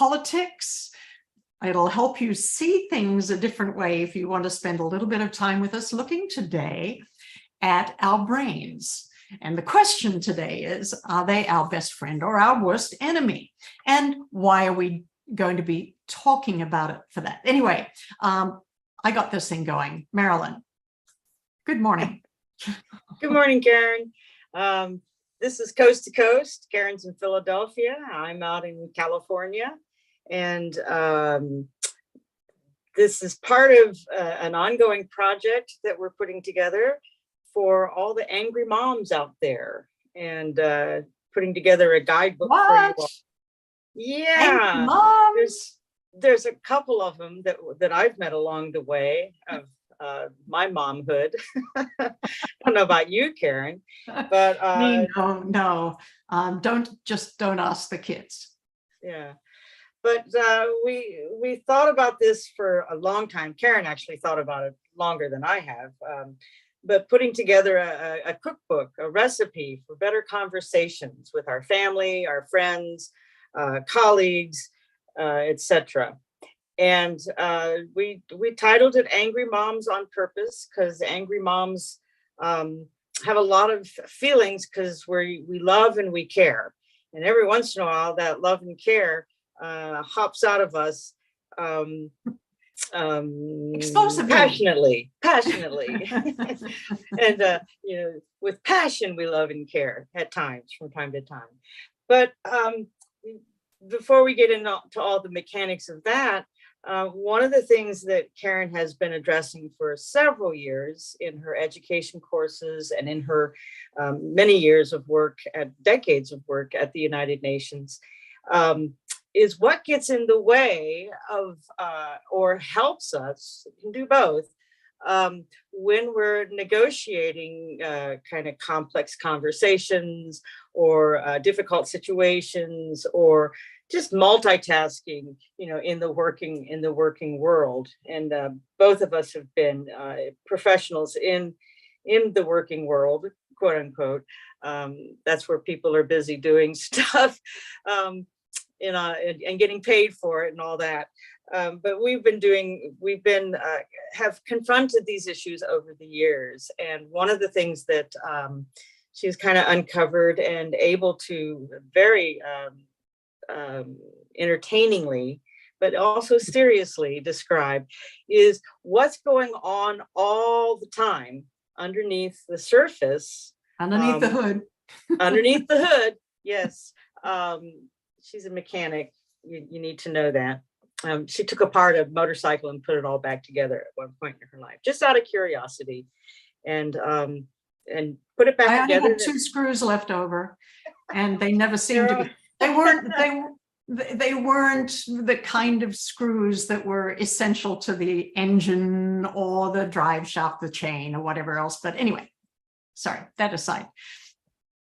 politics. It'll help you see things a different way if you want to spend a little bit of time with us looking today at our brains. And the question today is, are they our best friend or our worst enemy? And why are we going to be talking about it for that? Anyway, I got this thing going. Marilyn, good morning. Good morning, Karen. This is Coast to Coast. Karen's in Philadelphia. I'm out in California. And this is part of an ongoing project that we're putting together for all the angry moms out there, and putting together a guidebook for you all. Yeah, angry moms. There's a couple of them that I've met along the way of my momhood. I don't know about you, Karen, but no, don't ask the kids. Yeah. But we thought about this for a long time. Karen actually thought about it longer than I have. But putting together a cookbook, a recipe for better conversations with our family, our friends, colleagues, etc. And we titled it Angry Moms on Purpose, because angry moms have a lot of feelings, because we love and we care. And every once in a while, that love and care hops out of us explosively, passionately. And with passion, we love and care at times, from time to time. But before we get into all the mechanics of that, one of the things that Karen has been addressing for several years in her education courses and in her many years of work, decades of work at the United Nations, is what gets in the way of, or helps us, can do both, when we're negotiating kind of complex conversations or difficult situations, or just multitasking, in the working world. And both of us have been professionals in the working world, quote unquote. That's where people are busy doing stuff. And getting paid for it and all that. But have confronted these issues over the years. And one of the things that she's kind of uncovered and able to very entertainingly, but also seriously describe, is what's going on all the time underneath the surface. Underneath the hood. Underneath the hood, yes. She's a mechanic. You need to know that. She took apart a motorcycle and put it all back together at one point in her life, just out of curiosity, and put it back together. I had 2 screws left over, and they never seemed to be. They weren't the kind of screws that were essential to the engine or the drive shaft, the chain, or whatever else. But anyway, sorry, that aside.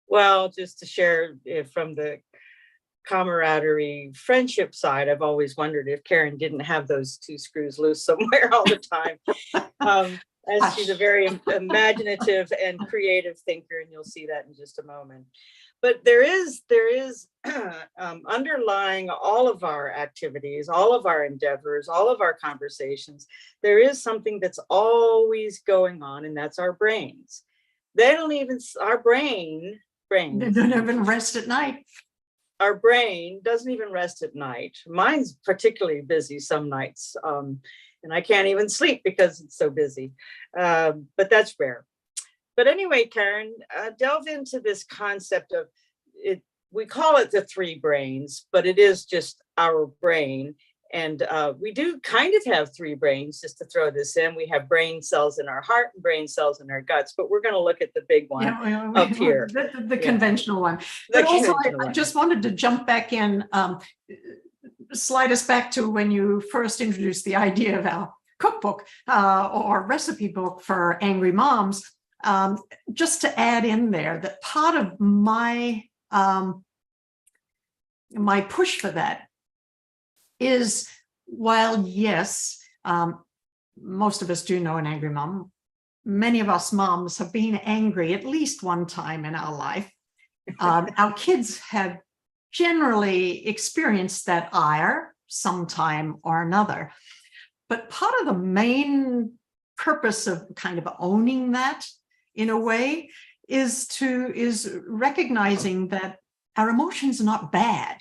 Well, just to share from the camaraderie friendship side, I've always wondered if Karen didn't have those 2 screws loose somewhere all the time. As she's a very imaginative and creative thinker, and you'll see that in just a moment. But there is underlying all of our activities, all of our endeavors, all of our conversations, there is something that's always going on, and that's our brains. They don't even, our brains. They don't even rest at night. Our brain doesn't even rest at night. Mine's particularly busy some nights, and I can't even sleep because it's so busy, but that's rare. But anyway, Karen, delve into this concept of it. We call it the 3 brains, but it is just our brain. And we do kind of have 3 brains, just to throw this in. We have brain cells in our heart and brain cells in our guts, but we're going to look at the big one up here. The conventional one. But also, I just wanted to jump back in, slide us back to when you first introduced the idea of our cookbook or recipe book for angry moms. Just to add in there that part of my push for that is, while yes, most of us do know an angry mom, many of us moms have been angry at least one time in our life. Our kids have generally experience that ire sometime or another. But part of the main purpose of kind of owning that in a way is recognizing that our emotions are not bad.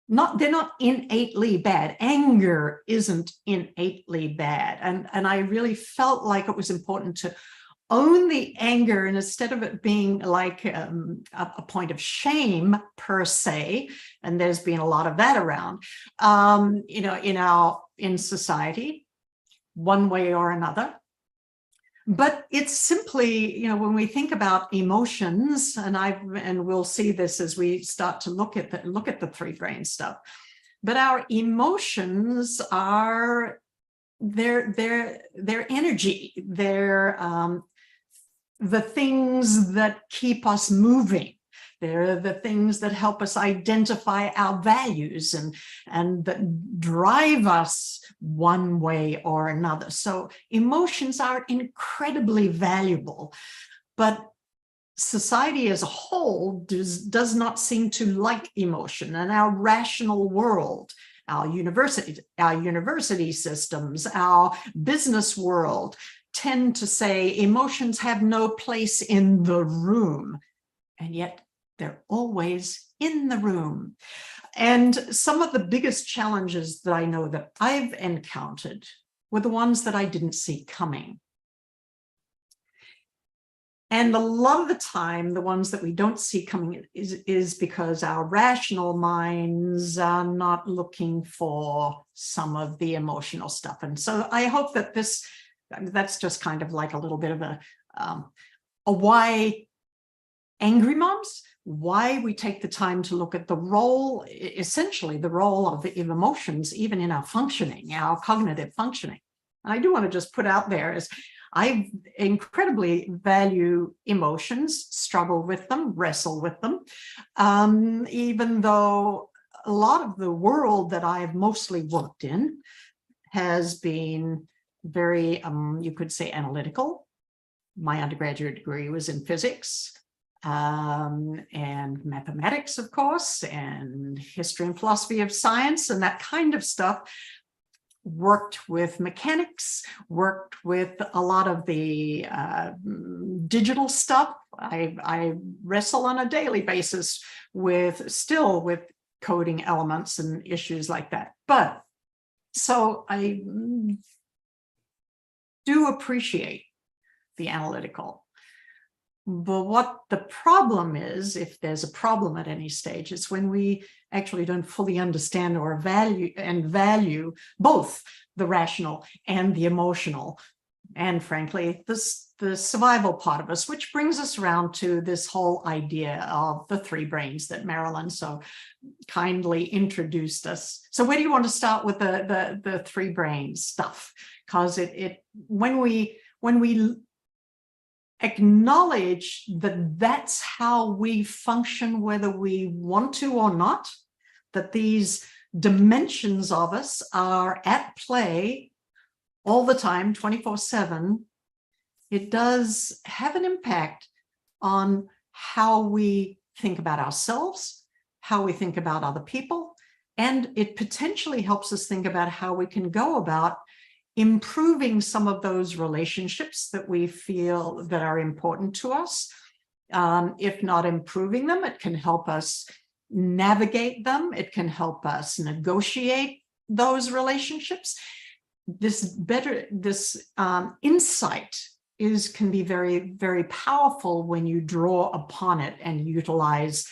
They're not innately bad. Anger isn't innately bad. And I really felt like it was important to own the anger, and instead of it being like a point of shame per se, and there's been a lot of that around, in society, one way or another. But it's simply, when we think about emotions, and we'll see this as we start to look at the three brain stuff. But our emotions are their energy. They're the things that keep us moving. They're the things that help us identify our values and that drive us one way or another. So emotions are incredibly valuable, but society as a whole does not seem to like emotion. And our rational world, our university systems, our business world tend to say emotions have no place in the room. And yet they're always in the room. And some of the biggest challenges that I know that I've encountered were the ones that I didn't see coming. And a lot of the time, the ones that we don't see coming is because our rational minds are not looking for some of the emotional stuff. And so I hope that that's just kind of like a little bit of a why angry moms, why we take the time to look at the role, essentially the role of emotions, even in our functioning, our cognitive functioning. And I do want to just put out there is I incredibly value emotions, struggle with them, wrestle with them, even though a lot of the world that I've mostly worked in has been very, you could say, analytical. My undergraduate degree was in physics. And mathematics, of course, and history and philosophy of science, and that kind of stuff. Worked with mechanics, worked with a lot of the digital stuff. I wrestle on a daily basis with coding elements and issues like that. But so I do appreciate the analytical. But what the problem is, if there's a problem at any stage, it's when we actually don't fully understand or value both the rational and the emotional, and frankly, the survival part of us, which brings us around to this whole idea of the three brains that Marilyn so kindly introduced us. So where do you want to start with the three brains stuff? Because when we acknowledge that that's how we function, whether we want to or not, that these dimensions of us are at play all the time, 24/7, it does have an impact on how we think about ourselves, how we think about other people, and it potentially helps us think about how we can go about improving some of those relationships that we feel that are important to us. If not improving them, it can help us navigate them. It can help us negotiate those relationships. This insight can be very, very powerful when you draw upon it and utilize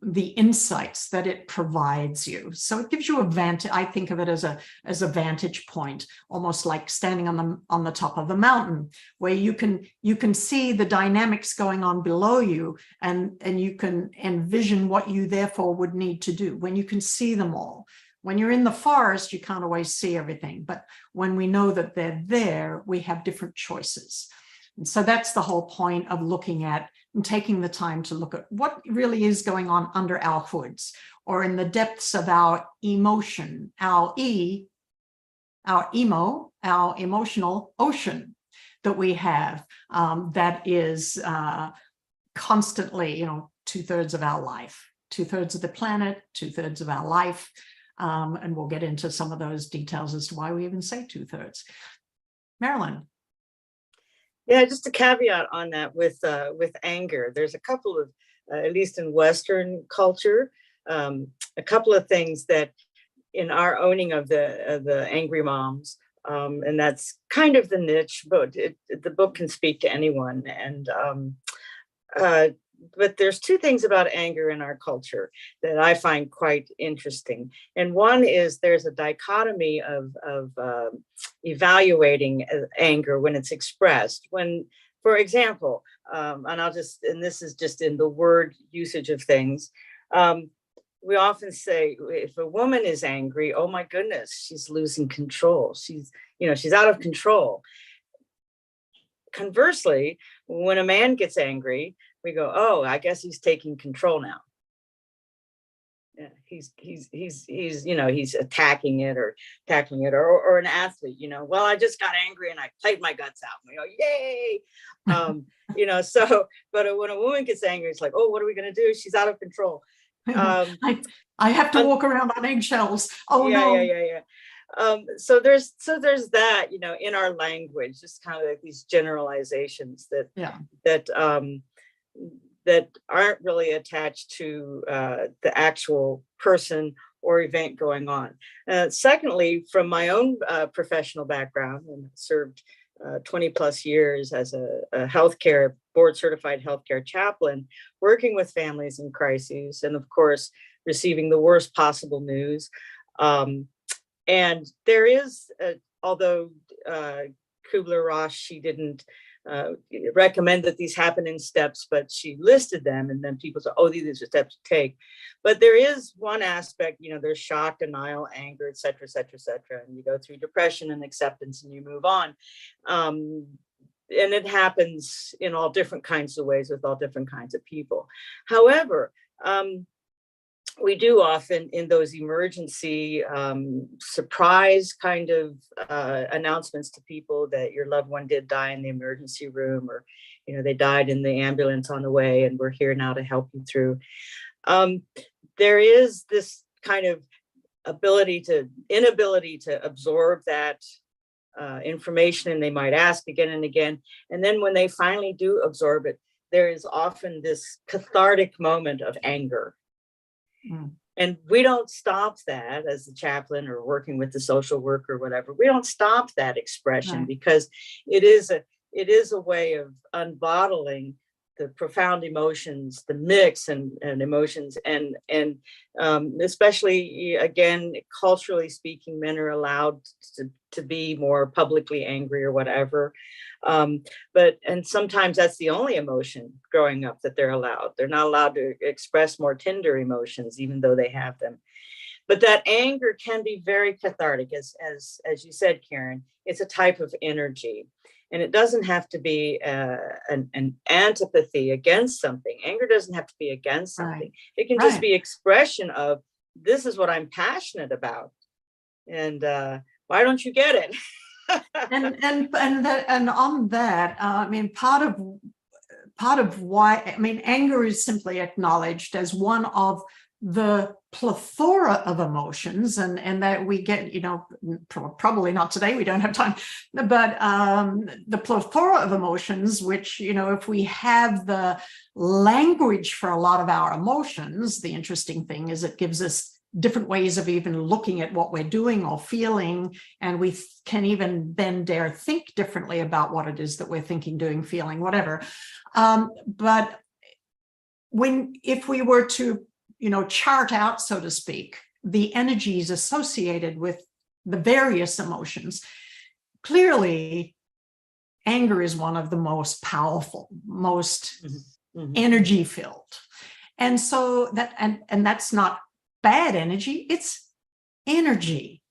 the insights that it provides you. So it gives you a vantage. I think of it as a vantage point, almost like standing on the top of the mountain, where you can see the dynamics going on below you, and you can envision what you therefore would need to do when you can see them all. When you're in the forest, you can't always see everything, but when we know that they're there, we have different choices. And so that's the whole point of looking at and taking the time to look at what really is going on under our hoods, or in the depths of our emotion, our emotional ocean that we have, that is constantly, 2/3 of our life. 2/3 of the planet, 2/3 of our life. And we'll get into some of those details as to why we even say 2/3. Marilyn. Yeah, just a caveat on that with anger. There's a couple of, at least in Western culture, a couple of things that in our owning of the angry moms, and that's kind of the niche, but the book can speak to anyone. And but there's two things about anger in our culture that I find quite interesting. And one is there's a dichotomy of evaluating anger when it's expressed. When, for example, and this is just in the word usage of things, we often say if a woman is angry, oh my goodness, she's losing control. She's out of control. Conversely, when a man gets angry, we go, oh, I guess he's taking control now. Yeah, he's attacking it or tackling it, or an athlete, well, I just got angry and I played my guts out. And we go, yay. So, but when a woman gets angry, it's like, oh, what are we going to do? She's out of control. I have to walk around on eggshells. Oh, yeah, no. Yeah. So there's that, in our language, just kind of like these generalizations that aren't really attached to the actual person or event going on. Secondly, from my own professional background, and served 20 plus years as a healthcare board certified healthcare chaplain, working with families in crises, and of course, receiving the worst possible news. And there is, although Kubler-Ross, she didn't recommend that these happen in steps, but she listed them, and then people say, oh, these are steps to take. But there is one aspect, there's shock, denial, anger, et cetera, et cetera, et cetera. And you go through depression and acceptance and you move on. And it happens in all different kinds of ways with all different kinds of people. However, we do often in those emergency surprise kind of announcements to people that your loved one did die in the emergency room, or they died in the ambulance on the way and we're here now to help you through. There is this kind of inability to absorb that information, and they might ask again and again. And then when they finally do absorb it, there is often this cathartic moment of anger. And we don't stop that as the chaplain or working with the social worker or whatever. We don't stop that expression, because it is a way of unbottling the profound emotions, the mix and emotions, and especially, again, culturally speaking, men are allowed to be more publicly angry or whatever. And sometimes that's the only emotion growing up that they're allowed. They're not allowed to express more tender emotions, even though they have them. But that anger can be very cathartic, as you said, Karen. It's a type of energy. And it doesn't have to be an antipathy against something. Anger doesn't have to be against something. It can just be expression of, this is what I'm passionate about. And why don't you get it? and on that, I mean, part of why, I mean, anger is simply acknowledged as one of the plethora of emotions, and that we get, probably not today, we don't have time, but the plethora of emotions, which, if we have the language for a lot of our emotions, the interesting thing is it gives us different ways of even looking at what we're doing or feeling, and we can even then dare think differently about what it is that we're thinking, doing, feeling, whatever. But if we were to chart out, so to speak, the energies associated with the various emotions, clearly anger is one of the most powerful, most energy filled. And so that, and that's not bad energy, it's energy.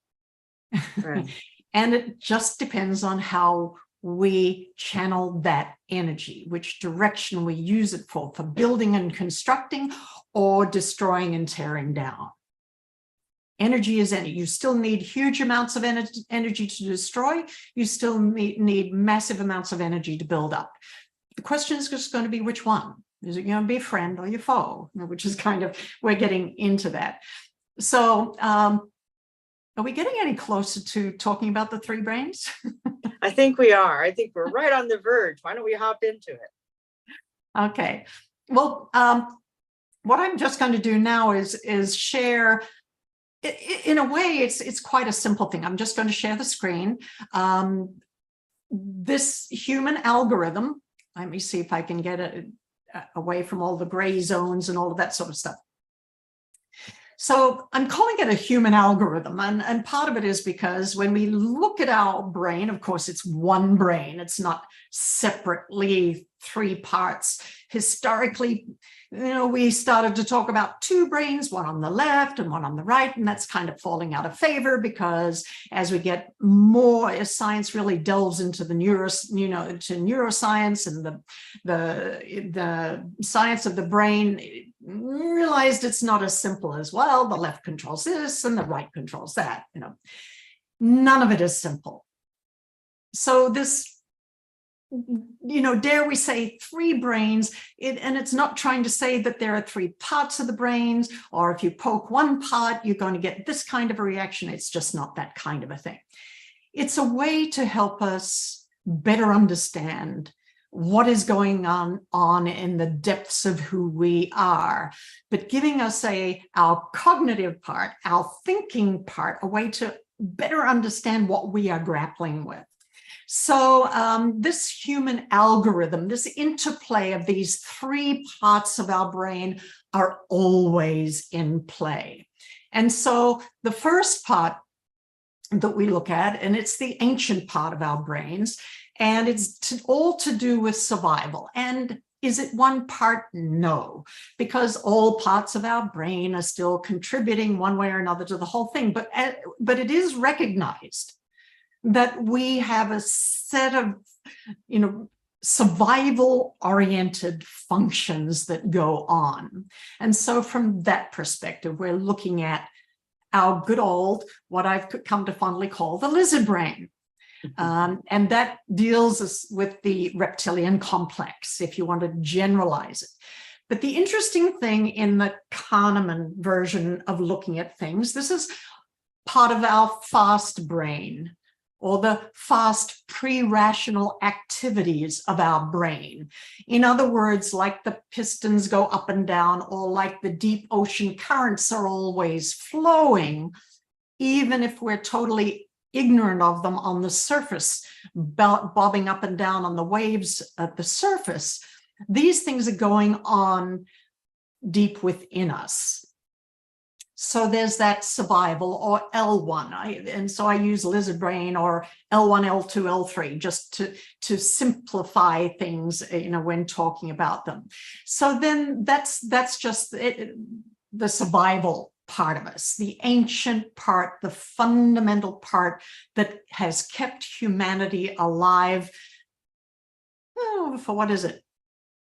Right. And it just depends on how we channel that energy, which direction we use it for building and constructing, or destroying and tearing down. Energy is energy. You still need huge amounts of energy to destroy. You still need massive amounts of energy to build up. The question is just going to be which one. Is it going to be a friend or your foe? Which is kind of, we're getting into that. So are we getting any closer to talking about the three brains? I think we are. I think we're right on the verge. Why don't we hop into it? Okay. Well, what I'm just going to do now is share. In a way, it's quite a simple thing. I'm just going to share the screen. This human algorithm. Let me see if I can get it away from all the gray zones and all of that sort of stuff. So I'm calling it a human algorithm. And part of it is because when we look at our brain, of course, it's one brain. It's not separately three parts. Historically, we started to talk about two brains, one on the left and one on the right, and that's kind of falling out of favor because as we get more, as science really delves into the neuroscience and the science of the brain, realized it's not as simple as, well, the left controls this and the right controls that. None of it is simple. So this, dare we say three brains, and it's not trying to say that there are three parts of the brains, or if you poke one part, you're going to get this kind of a reaction. It's just not that kind of a thing. It's a way to help us better understand what is going on in the depths of who we are, but giving us our cognitive part, our thinking part, a way to better understand what we are grappling with. So this human algorithm, this interplay of these three parts of our brain are always in play. And so the first part that we look at, and it's the ancient part of our brains, and it's all to do with survival. And is it one part? No, because all parts of our brain are still contributing one way or another to the whole thing. But it is recognized that we have a set of, survival-oriented functions that go on. And so from that perspective, we're looking at our good old, what I've come to fondly call the lizard brain. And that deals with the reptilian complex, if you want to generalize it. But the interesting thing in the Kahneman version of looking at things, this is part of our fast brain, or the fast pre-rational activities of our brain. In other words, like the pistons go up and down, or like the deep ocean currents are always flowing, even if we're totally ignorant of them on the surface, bobbing up and down on the waves at the surface. These things are going on deep within us. So there's that survival, or L1. And so I use lizard brain, or L1, L2, L3, just to simplify things, when talking about them. So then that's just the survival part of us, the ancient part, the fundamental part that has kept humanity alive for what is it?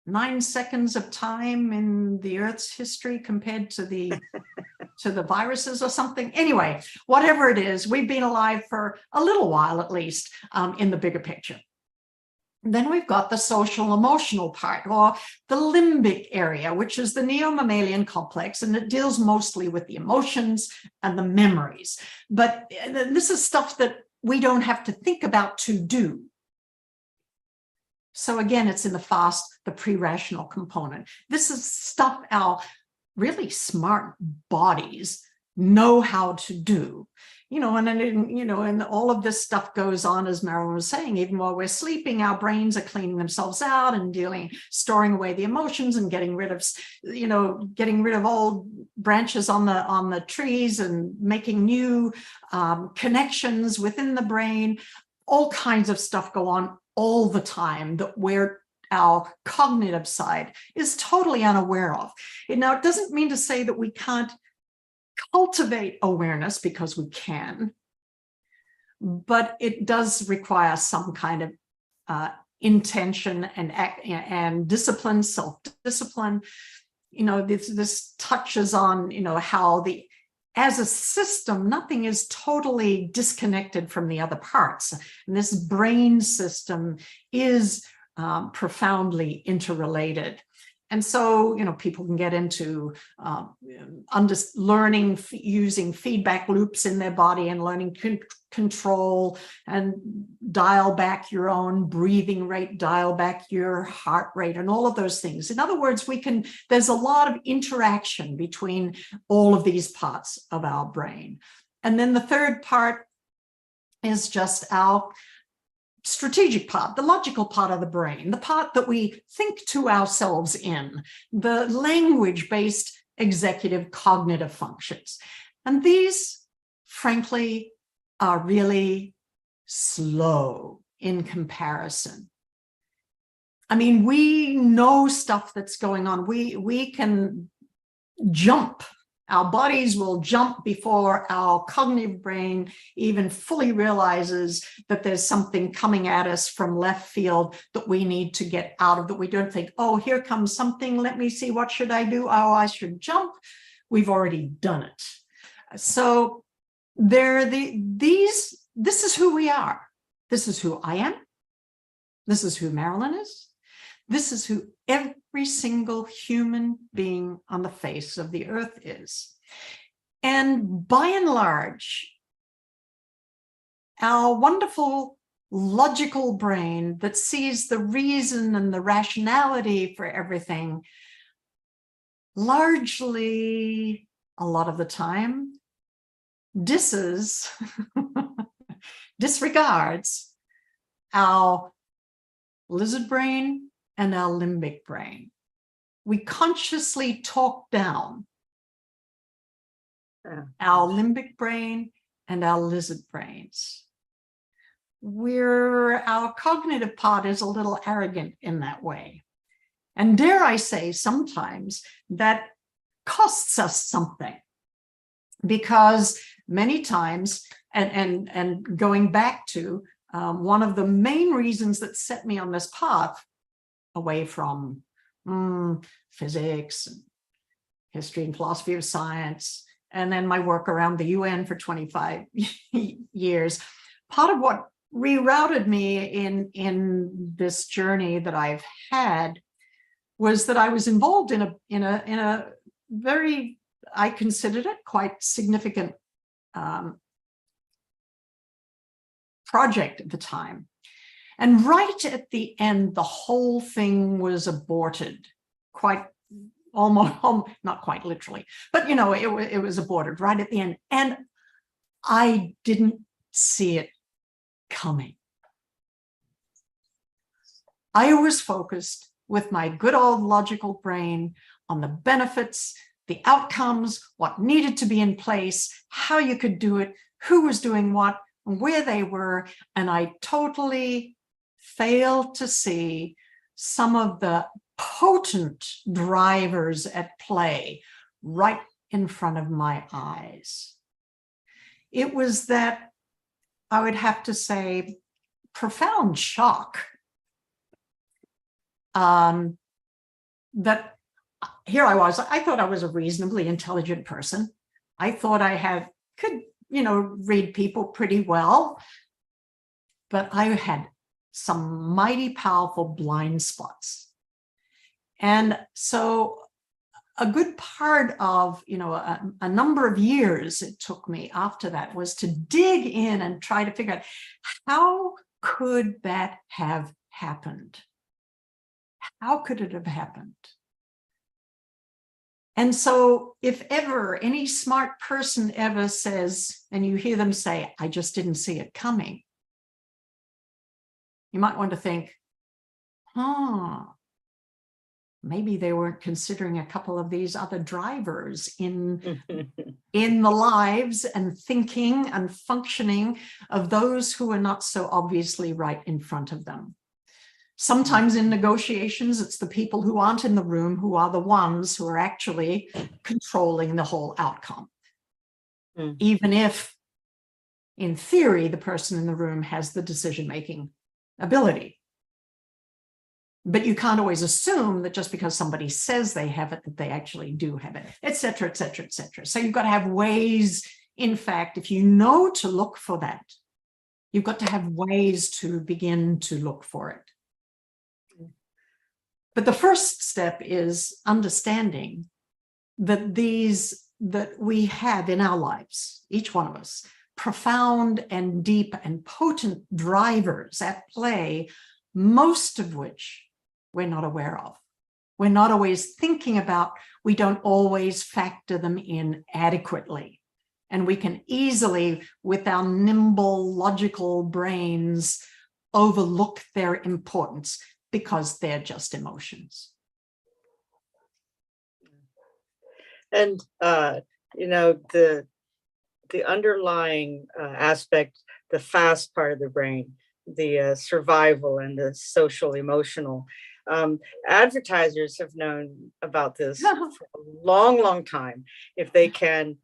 9 seconds of time in the Earth's history compared to the viruses or something. Anyway, whatever it is, we've been alive for a little while, at least, in the bigger picture. Then we've got the social emotional part, or the limbic area, which is the neo-mammalian complex, and it deals mostly with the emotions and the memories. But this is stuff that we don't have to think about to do. So again, it's in the pre-rational component. This is stuff our really smart bodies know how to do. And all of this stuff goes on, as Marilyn was saying, even while we're sleeping, our brains are cleaning themselves out and storing away the emotions and getting rid of old branches on the trees and making new connections within the brain. All kinds of stuff go on all the time that our cognitive side is totally unaware of. Now, it doesn't mean to say that we can't cultivate awareness, because we can, but it does require some kind of intention and discipline, self-discipline. This touches on, how as a system, nothing is totally disconnected from the other parts. And this brain system is profoundly interrelated. And so, people can get into learning, using feedback loops in their body and learning control and dial back your own breathing rate, dial back your heart rate, and all of those things. In other words, there's a lot of interaction between all of these parts of our brain. And then the third part is just our strategic part, the logical part of the brain, the part that we think to ourselves in, the language-based executive cognitive functions. And these, frankly, are really slow in comparison. I mean, we know stuff that's going on. We can jump. Our bodies will jump before our cognitive brain even fully realizes that there's something coming at us from left field that we need to get out of, that we don't think, oh, here comes something. Let me see, what should I do? Oh, I should jump. We've already done it. So this is who we are. This is who I am. This is who Marilyn is. This is who every single human being on the face of the earth is. And by and large, our wonderful logical brain that sees the reason and the rationality for everything, largely, a lot of the time, disregards our lizard brain and our limbic brain. We consciously talk down our limbic brain and our lizard brains. Our cognitive part is a little arrogant in that way. And dare I say, sometimes that costs us something, because many times, and going back to one of the main reasons that set me on this path away from physics, and history and philosophy of science, and then my work around the UN for 25 years. Part of what rerouted me in this journey that I've had was that I was involved in a very, I considered it quite significant project at the time. And right at the end, the whole thing was aborted, almost, not quite literally, but it was aborted right at the end. And I didn't see it coming. I was focused with my good old logical brain on the benefits, the outcomes, what needed to be in place, how you could do it, who was doing what, where they were, and I totally failed to see some of the potent drivers at play right in front of my eyes. It was that, I would have to say, profound shock that here I was. I thought I was a reasonably intelligent person. I thought I could read people pretty well, but I had some mighty powerful blind spots. And so a good part of, a number of years it took me after that was to dig in and try to figure out, how could that have happened? How could it have happened? And so if ever any smart person ever says, and you hear them say, I just didn't see it coming, you might want to think, maybe they weren't considering a couple of these other drivers in the lives and thinking and functioning of those who are not so obviously right in front of them. Sometimes in negotiations, it's the people who aren't in the room who are the ones who are actually controlling the whole outcome. Even if, in theory, the person in the room has the decision-making ability. But you can't always assume that just because somebody says they have it, that they actually do have it, et cetera, et cetera, et cetera. So you've got to have ways, in fact, if you know to look for that, you've got to have ways to begin to look for it. But the first step is understanding that that we have in our lives, each one of us, profound and deep and potent drivers at play, most of which we're not aware of. We're not always thinking about, we don't always factor them in adequately. And we can easily, with our nimble, logical brains, overlook their importance because they're just emotions. And, the underlying aspect, the fast part of the brain, the survival and the social emotional, advertisers have known about this for a long, long time. If they can,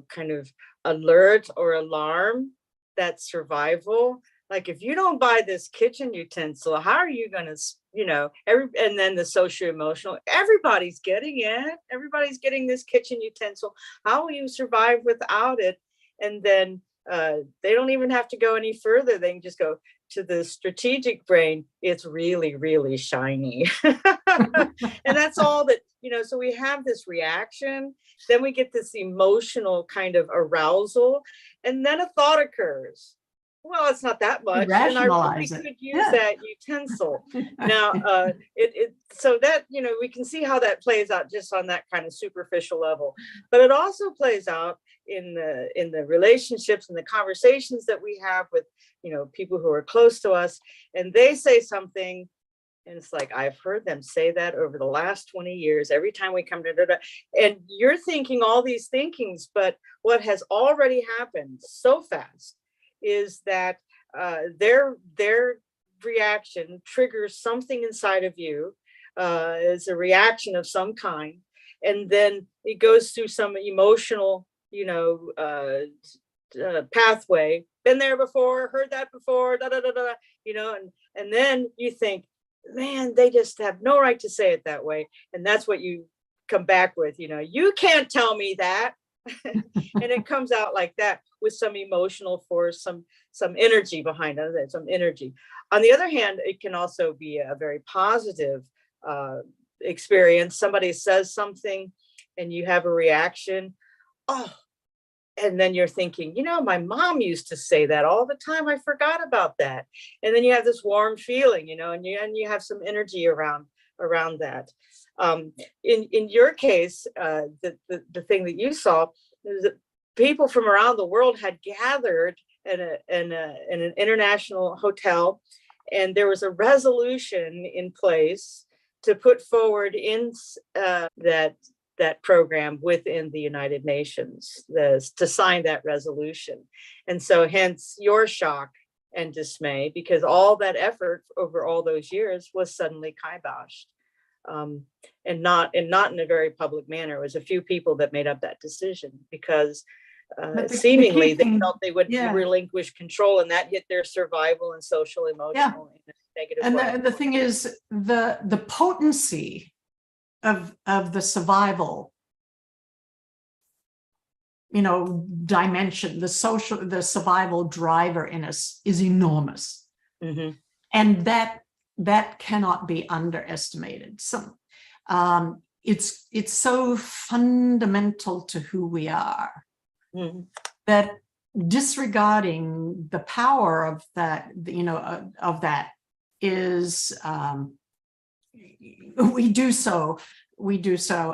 kind of alert or alarm that survival, like if you don't buy this kitchen utensil, how are you going to, and then the social emotional, everybody's getting it. Everybody's getting this kitchen utensil. How will you survive without it? And then they don't even have to go any further. They can just go to the strategic brain. It's really, really shiny. And that's all that, so we have this reaction, then we get this emotional kind of arousal, and then a thought occurs. Well, it's not that much, and I really could use that utensil. Now, so that, we can see how that plays out just on that kind of superficial level, but it also plays out in the relationships and the conversations that we have with, people who are close to us, and they say something, and it's like, I've heard them say that over the last 20 years, every time we come to, and you're thinking all these thinkings, but what has already happened so fast is that their reaction triggers something inside of you, is a reaction of some kind, and then it goes through some emotional, pathway. Been there before, heard that before, and then you think, man, they just have no right to say it that way, and that's what you come back with. You can't tell me that. And it comes out like that with some emotional force, some energy behind it, some energy. On the other hand, it can also be a very positive experience. Somebody says something and you have a reaction. Oh, and then you're thinking, my mom used to say that all the time. I forgot about that. And then you have this warm feeling, and you have some energy around that. In your case, the thing that you saw is that people from around the world had gathered in an international hotel, and there was a resolution in place to put forward in that program within the United Nations, to sign that resolution. And so hence your shock and dismay, because all that effort over all those years was suddenly kiboshed. And not in a very public manner. It was a few people that made up that decision because seemingly they felt they would relinquish control, and that hit their survival and social, emotional, in a negative way. And the thing is, the potency of the survival, dimension, the survival driver in us is enormous. Mm-hmm. And that cannot be underestimated. So it's so fundamental to who we are, mm-hmm. that disregarding the power of that, of that is we do so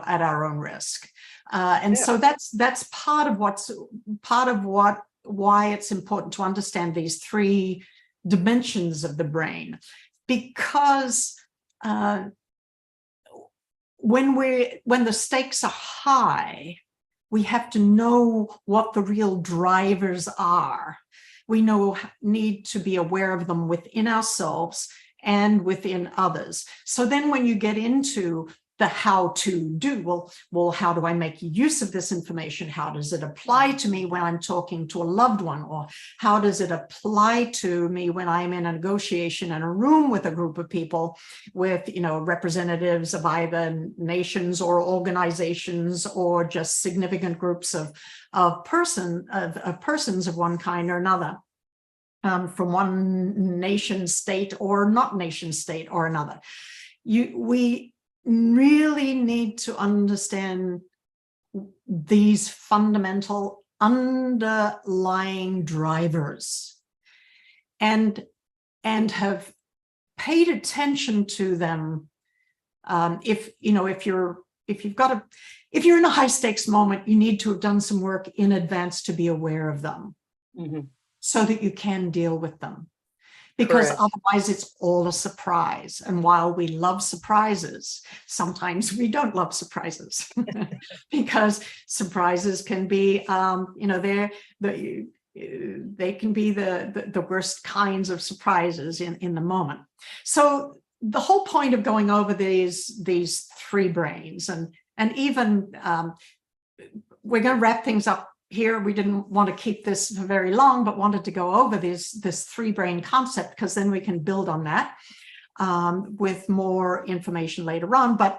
at our own risk. So that's part of why it's important to understand these three dimensions of the brain, because when the stakes are high, we have to know what the real drivers are. We need to be aware of them within ourselves and within others. So then when you get into the how to do, well, how do I make use of this information? How does it apply to me when I'm talking to a loved one? Or how does it apply to me when I'm in a negotiation in a room with a group of people, with representatives of either nations or organizations, or just significant groups of persons of one kind or another, from one nation state or not nation state or another. we really need to understand these fundamental underlying drivers and have paid attention to them. If you're in a high stakes moment, you need to have done some work in advance to be aware of them, so that you can deal with them. Because Correct. otherwise it's all a surprise. And while we love surprises, sometimes we don't love surprises because surprises can be, they can be the worst kinds of surprises in the moment. So the whole point of going over these three brains, and even we're going to wrap things up here. We didn't want to keep this for very long, but wanted to go over this three brain concept, because then we can build on that with more information later on. But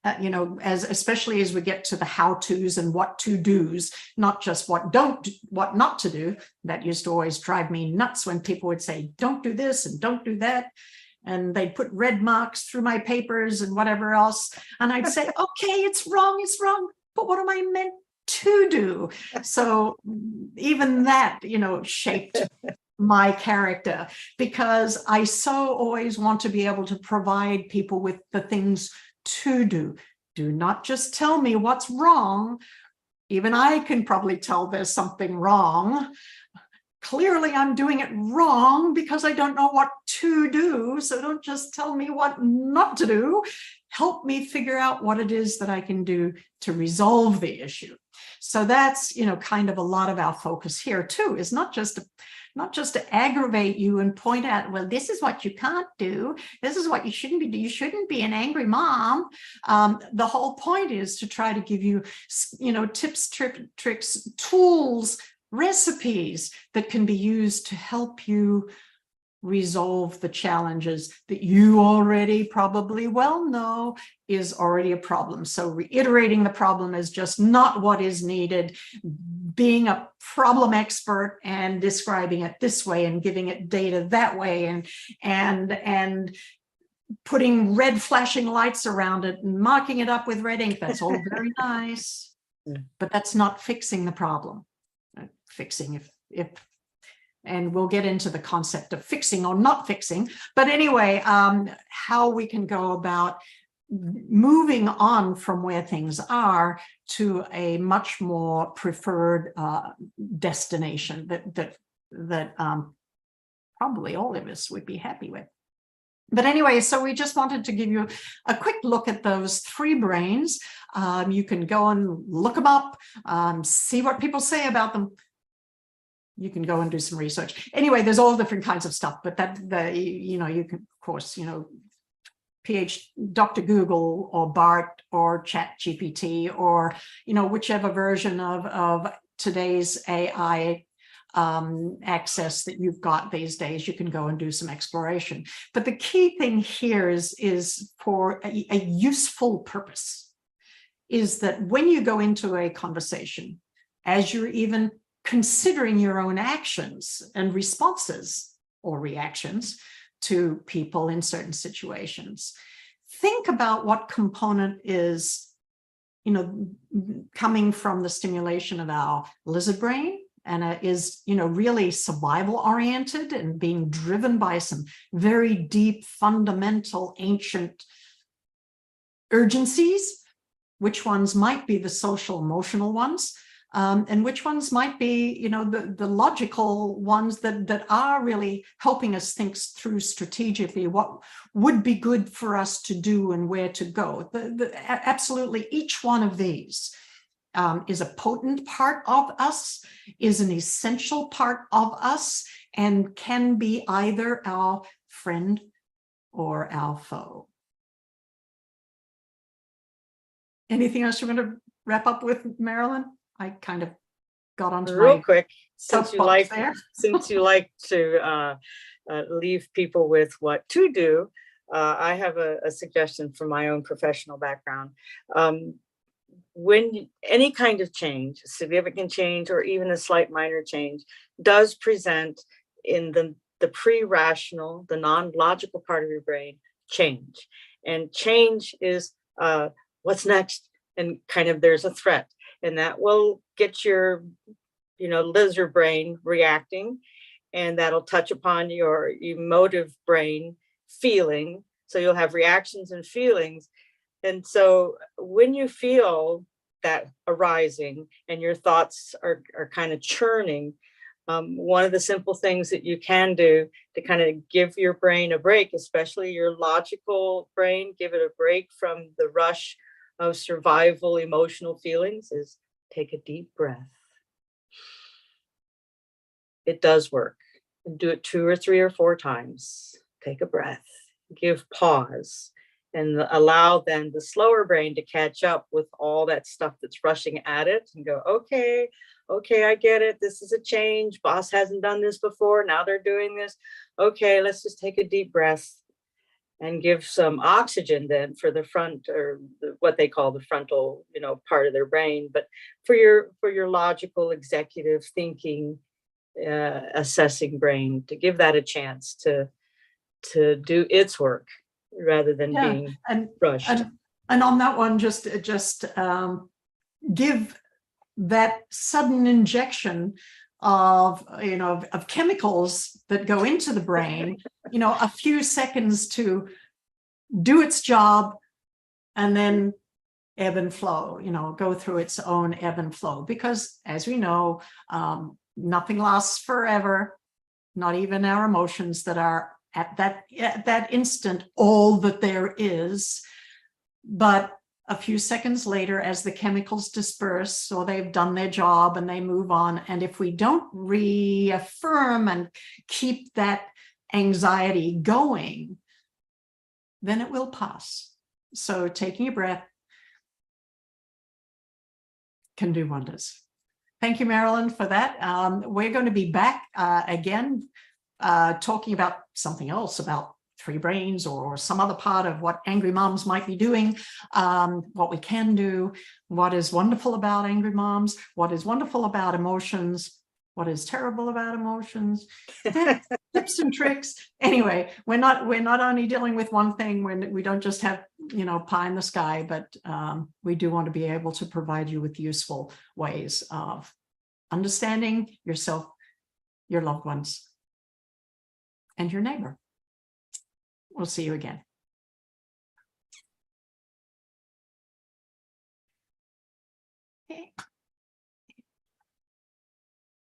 especially as we get to the how-tos and what to do's, not just what not to do. That used to always drive me nuts when people would say, don't do this and don't do that. And they'd put red marks through my papers and whatever else. And I'd say, okay, it's wrong. But what am I meant to do? So even that, shaped my character, because I so always want to be able to provide people with the things to do. Do not just tell me what's wrong. Even I can probably tell there's something wrong. Clearly I'm doing it wrong because I don't know what to do. So don't just tell me what not to do. Help me figure out what it is that I can do to resolve the issue. So that's, kind of a lot of our focus here too, is not just to aggravate you and point out, well, this is what you can't do. This is what you shouldn't be doing. You shouldn't be an angry mom. The whole point is to try to give you, tips, tricks, tools, recipes that can be used to help you resolve the challenges that you already probably well know is already a problem. So reiterating the problem is just not what is needed. Being a problem expert and describing it this way and giving it data that way and putting red flashing lights around it and marking it up with red ink, that's all very nice, but that's not fixing the problem. Fixing and we'll get into the concept of fixing or not fixing. But anyway, how we can go about moving on from where things are to a much more preferred destination that probably all of us would be happy with. But anyway, so we just wanted to give you a quick look at those three brains. You can go and look them up, see what people say about them. You can go and do some research. Anyway, there's all different kinds of stuff, but you can, of course, Dr. Google or BART or ChatGPT or, whichever version of today's AI access that you've got these days, you can go and do some exploration. But the key thing here is for a useful purpose, is that when you go into a conversation, as you're even considering your own actions and responses or reactions to people in certain situations, think about what component is, coming from the stimulation of our lizard brain and is, really survival oriented and being driven by some very deep, fundamental, ancient urgencies. Which ones might be the social emotional ones? And which ones might be, the logical ones that are really helping us think through strategically what would be good for us to do and where to go. Absolutely, each one of these is a potent part of us, is an essential part of us, and can be either our friend or our foe. Anything else you want to wrap up with, Marilyn? I kind of got onto real my quick, since you like there. since you like to leave people with what to do, I have a suggestion from my own professional background. When any kind of change, significant change, or even a slight minor change, does present in the pre-rational, the non-logical part of your brain, change. And change is what's next, and kind of there's a threat, and that will get your, lizard brain reacting, and that'll touch upon your emotive brain feeling. So you'll have reactions and feelings. And so when you feel that arising and your thoughts are kind of churning, one of the simple things that you can do to kind of give your brain a break, especially your logical brain, give it a break from the rush of survival emotional feelings, is take a deep breath. It does work. Do it 2 or 3 or 4 times. Take a breath, give pause, and allow then the slower brain to catch up with all that stuff that's rushing at it and go, okay, I get it. This is a change. Boss hasn't done this before. Now they're doing this. Okay, let's just take a deep breath and give some oxygen then for the front, or what they call the frontal, part of their brain. But for your logical, executive thinking, assessing brain, to give that a chance to do its work rather than being rushed. And on that one, just give that sudden injection of chemicals that go into the brain, a few seconds to do its job, and then ebb and flow, go through its own ebb and flow. Because as we know, nothing lasts forever, not even our emotions that are at that instant all that there is. But a few seconds later, as the chemicals disperse or they've done their job and they move on, and if we don't reaffirm and keep that anxiety going, then it will pass. So taking a breath can do wonders. Thank you, Marilyn, for that. We're going to be back again, talking about something else, about 3 brains or some other part of what angry moms might be doing, what we can do, what is wonderful about angry moms, what is wonderful about emotions, what is terrible about emotions, tips and tricks. Anyway, we're not only dealing with one thing, when we don't just have pie in the sky, but we do want to be able to provide you with useful ways of understanding yourself, your loved ones, and your neighbor. We'll see you again. Okay.